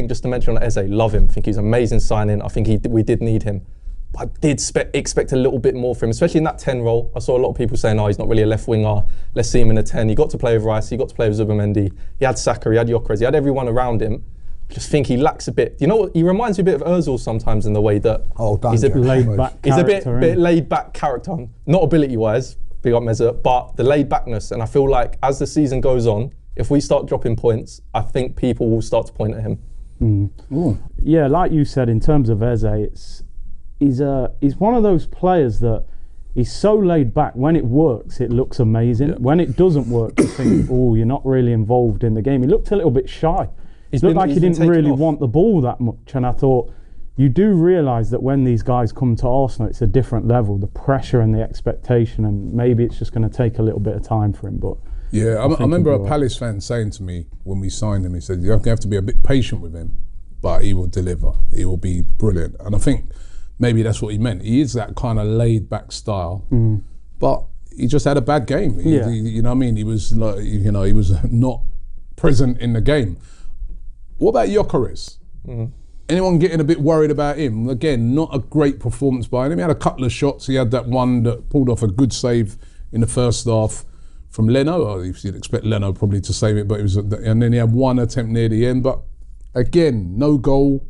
just to mention on Eze, love him. I think he's an amazing signing. I think we did need him. But I did expect a little bit more from him, especially in that 10 role. I saw a lot of people saying, oh, he's not really a left winger. Let's see him in a 10. He got to play with Rice, he got to play with Zubimendi. He had Saka, he had Gyokeres, he had everyone around him. I just think he lacks a bit. You know what? He reminds me a bit of Ozil sometimes in the way that he's a bit laid back character. Not ability-wise, big up Meza, but the laid backness. And I feel like as the season goes on, if we start dropping points, I think people will start to point at him. Yeah, like you said, in terms of Eze, he's one of those players that he's so laid back. When it works, it looks amazing. When it doesn't work, you think, oh, you're not really involved in the game. He looked a little bit shy. He looked like he didn't really want the ball that much. And I thought, you do realise that when these guys come to Arsenal, it's a different level, the pressure and the expectation, and maybe it's just going to take a little bit of time for him. But yeah, I remember a Palace fan saying to me when we signed him, he said, you have to be a bit patient with him, but he will deliver. He will be brilliant. And I think maybe that's what he meant. He is that kind of laid back style, but he just had a bad game. You know what I mean? He was like, he was not present in the game. What about Gyokeres? Anyone getting a bit worried about him? Again, not a great performance by him. He had a couple of shots. He had that one that pulled off a good save in the first half from Leno. Or you'd expect Leno probably to save it, but it was, and then he had one attempt near the end. But again, no goal.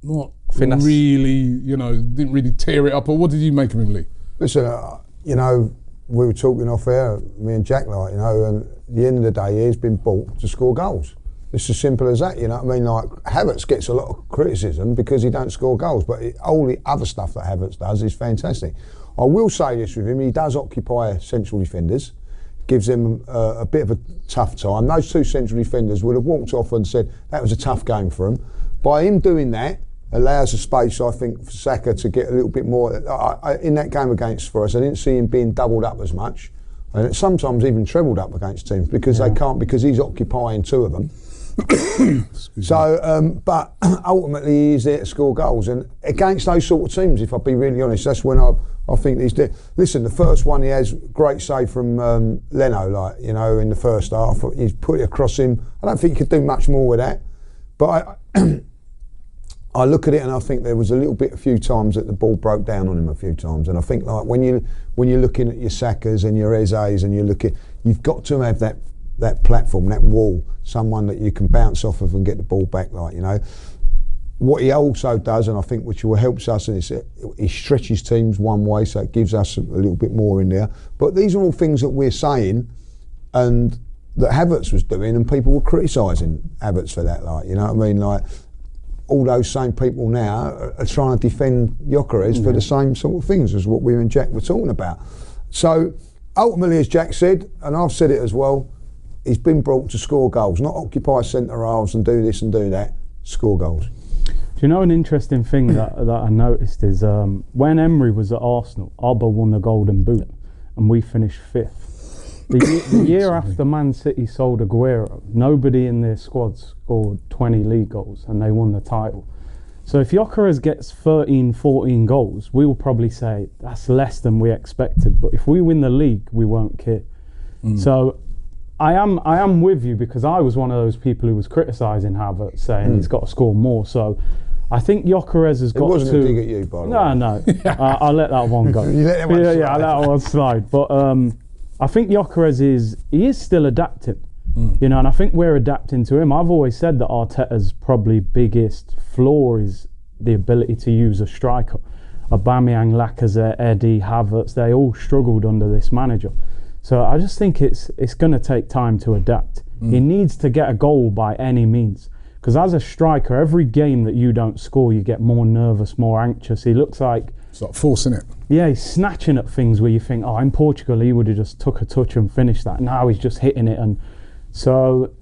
Not really, didn't really tear it up. Or what did you make of him, Lee? Listen, we were talking off air, me and Jack, and at the end of the day, he's been bought to score goals. It's as simple as that, you know what I mean? Like, Havertz gets a lot of criticism because he don't score goals, but all the other stuff that Havertz does is fantastic. I will say this with him, he does occupy central defenders, gives them a bit of a tough time. Those two central defenders would have walked off and said that was a tough game for him. By him doing that, allows a space, I think, for Saka to get a little bit more. In that game against Forest, I didn't see him being doubled up as much, and sometimes even trebled up against teams because they can't, because he's occupying two of them. So, but ultimately he's there to score goals, and against those sort of teams, if I'll be really honest, that's when I think he's there. Listen, the first one he has, great save from Leno, in the first half. He's put it across him. I don't think he could do much more with that, but I look at it and I think there was a few times that the ball broke down on him a few times, and I think like when you're looking at your Sakas and your Ezes and you've got to have that platform, that wall, someone that you can bounce off of and get the ball back, What he also does, and I think which will helps us, is he stretches teams one way, so it gives us a little bit more in there. But these are all things that we're saying, and that Havertz was doing, and people were criticising Havertz for that, you know what I mean? Like, all those same people now are trying to defend Gyokeres for the same sort of things as what we and Jack were talking about. So, ultimately, as Jack said, and I've said it as well, he's been brought to score goals, not occupy centre halves and do this and do that, score goals. Do you know an interesting thing that I noticed is when Emery was at Arsenal, Alba won the Golden Boot and we finished 5th. The year after Man City sold Aguero, nobody in their squad scored 20 league goals and they won the title. So if Gyokeres gets 13, 14 goals, we will probably say that's less than we expected. But if we win the league, we won't care. So I am with you, because I was one of those people who was criticising Havertz, saying he's got to score more. So I think Gyokeres has got to... It wasn't a dig at you, by the way. No. I'll let that one go. You let that one slide. I'll let that one slide. But I think Gyokeres is still adapting, and I think we're adapting to him. I've always said that Arteta's probably biggest flaw is the ability to use a striker. Aubameyang, Lacazette, Eddie, Havertz, they all struggled under this manager. So I just think it's going to take time to adapt. He needs to get a goal by any means, because as a striker, every game that you don't score, you get more nervous, more anxious. He looks like... It's like forcing it. Yeah, he's snatching at things where you think, in Portugal, he would have just took a touch and finished that. Now he's just hitting it. And so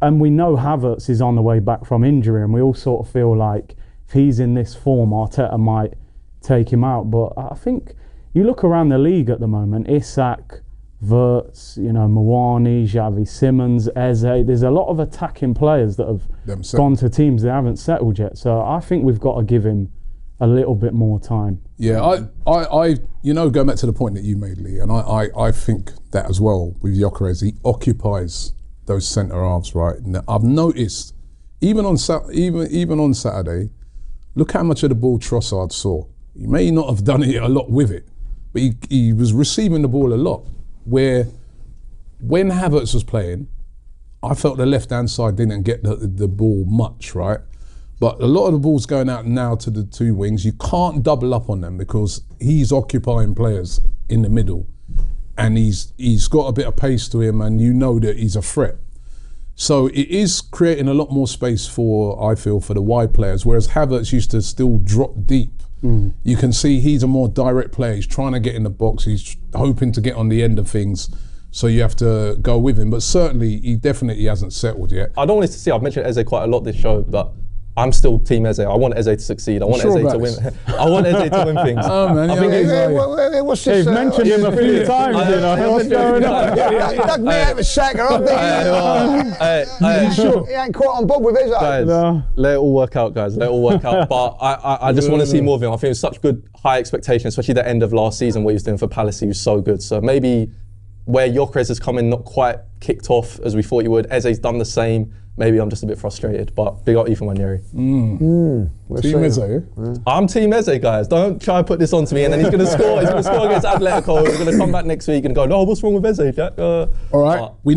and we know Havertz is on the way back from injury, and we all sort of feel like if he's in this form, Arteta might take him out. But I think you look around the league at the moment, Isak, Wirtz, Mawani, Xavi Simons, Eze. There's a lot of attacking players that have gone to teams that haven't settled yet. So I think we've got to give him a little bit more time. Yeah, I going back to the point that you made, Lee, and I think that as well with Gyokeres, he occupies those centre halves, right? Now, I've noticed even on Saturday, look how much of the ball Trossard saw. He may not have done it a lot with it, but he was receiving the ball a lot. Where when Havertz was playing, I felt the left-hand side didn't get the ball much, right? But a lot of the ball's going out now to the two wings. You can't double up on them because he's occupying players in the middle, and he's got a bit of pace to him, and you know that he's a threat. So it is creating a lot more space I feel, for the wide players, whereas Havertz used to still drop deep. You can see he's a more direct player. He's trying to get in the box. He's hoping to get on the end of things. So you have to go with him. But certainly, he definitely hasn't settled yet. I don't want us to see, I've mentioned Eze quite a lot this show, but I'm still Team Eze. I want Eze to succeed. I want Eze to win. I want Eze to win things. Oh man, what's this? You've mentioned him a few times, you know. What's going on? He dug me out of a sack. I think he ain't quite on board with Eze. Guys, let it all work out, guys. Let it all work out. But I just want to see more of him. I think it was such good, high expectation, especially the end of last season, what he was doing for Palace. He was so good. So maybe where Gyokeres has come in, not quite kicked off as we thought he would. Eze's done the same. Maybe I'm just a bit frustrated, but big up Ethan Wanyeri. Team Eze. I'm Team Eze, guys. Don't try and put this on to me, and then he's going to score. He's going to score against Atletico. He's going to come back next week and go, no, what's wrong with Eze, Jack? All right. We know